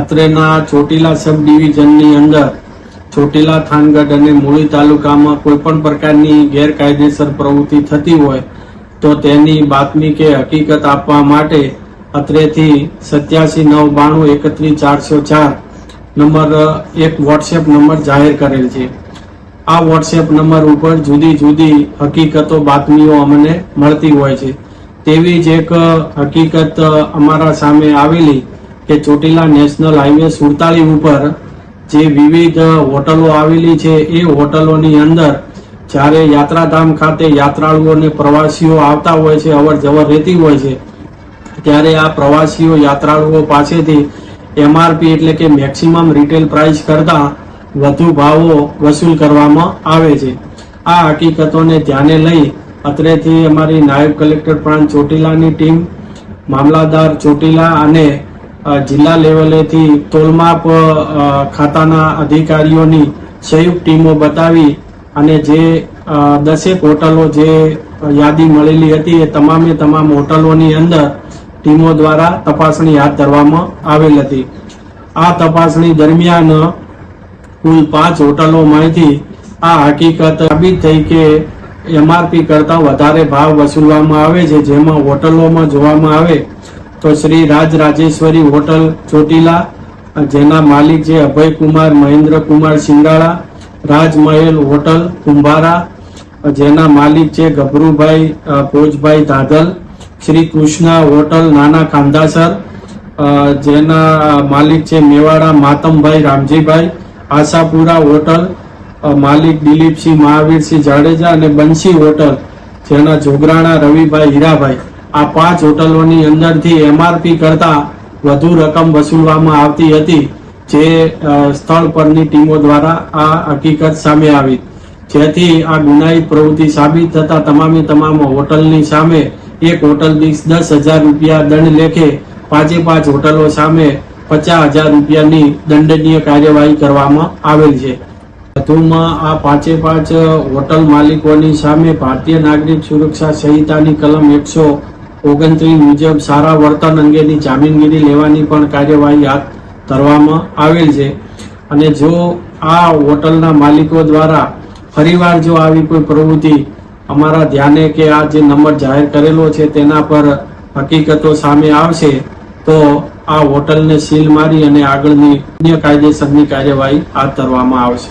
અત્રેના ચોટીલા સબ ડિવિઝનની અંદર ચોટીલા, થાનગઢ અને મૂળી તાલુકામાં કોઈ પણ પ્રકારની ગેરકાયદેસર પ્રવૃત્તિ થતી હોય તો તેની બાતમી કે હકીકત આપવા માટે અત્રેથી 8792313404 નંબર એક વોટ્સએપ નંબર જાહેર કરેલ છે। આ વોટ્સએપ નંબર ઉપર જુદી જુદી હકીકતો બાતમીઓ અમને મળતી હોય છે। તેવી જ એક હકીકત અમારા સામે આવેલી કે ચોટીલા નેશનલ હાઈવે 47 ઉપર જે વિવિધ હોટલો આવેલી છે એ હોટલોની અંદર જ્યારે યાત્રાધામ ખાતે યાત્રાળુઓ અને પ્રવાસીઓ આવતા હોય છે, અવર જવર રહેતી હોય છે, ત્યારે આ પ્રવાસીઓ યાત્રાળુઓ પાસેથી એમઆરપી એટલે કે મેક્સિમમ રિટેલ પ્રાઇસ કરતા વધુ ભાવો વસૂલ કરવામાં આવે છે। આ હકીકતોને ધ્યાને લઈ અત્રેથી અમારી નાયબ કલેક્ટર પ્રાંત ચોટીલાની ટીમ, મામલાદાર ચોટીલા અને જિલ્લા લેવલેથી તોલમાપ ખાતાના અધિકારીઓની સંયુક્ત ટીમો બનાવી અને જે 10 હોટલો જે યાદી મળેલી હતી એ તમામે તમામ હોટલોની અંદર ટીમો દ્વારા તપાસણી હાથ ધરવામાં આવેલ હતી। આ તપાસણી દરમિયાન કુલ 5 હોટલોમાંથી આ હકીકત સાબિત થઈ કે એમઆરપી કરતા વધારે ભાવ વસૂલવામાં આવે છે। જેમાં હોટલોમાં જોવામાં આવે તો શ્રી રાજરાજેશ્વરી હોટલ ચોટીલા, જેના માલિક છે અભયકુમાર મહેન્દ્રકુમાર સિંગાળા, રાજમહેલ હોટલ કુંભારા, જેના માલિક છે ગભરુભાઈ ભોજભાઈ ધાધલ, શ્રી કૃષ્ણા હોટલ નાના કાંદાસર, જેના માલિક છે મેવાડા માતમભાઈ રામજીભાઈ, આશાપુરા હોટલ માલિક દિલીપસિંહ મહાવીરસિંહ જાડેજા અને બંસી હોટલ જેના જોગરાણા રવિભાઈ હીરાભાઈ। આ 5 હોટલોની અંદરથી એમઆરપી કરતા વધુ રકમ વસૂલવામાં આવતી હતી, જે સ્થળ પરની ટીમો દ્વારા આ હકીકત સામે આવી, જેથી આ ગુનાહિત પ્રવૃત્તિ સાબિત થતા તમામ હોટલની સામે એક હોટલ દીઠ 10,000 રૂપિયા દંડ લેખે 5 હોટલો સામે 50,000 રૂપિયાની દંડનીય કાર્યવાહી કરવામાં આવેલ છે। વધુમાં આ 5 હોટલ માલિકોની સામે ભારતીય નાગરિક સુરક્ષા સંહિતાની કલમ 129 મુજબ સારા વર્તન અંગેની જામીનગીરી લેવાની પણ કાર્યવાહી હાથ ધરવામાં આવેલ છે। અને જો આ હોટલના માલિકો દ્વારા ફરીવાર જો આવી કોઈ પ્રવૃત્તિ અમારા ધ્યાને કે આ જે નંબર જાહેર કરેલો છે તેના પર હકીકતો સામે આવશે તો આ હોટલને સીલ મારી અને આગળની અન્ય કાયદેસરની કાર્યવાહી હાથ ધરવામાં આવશે।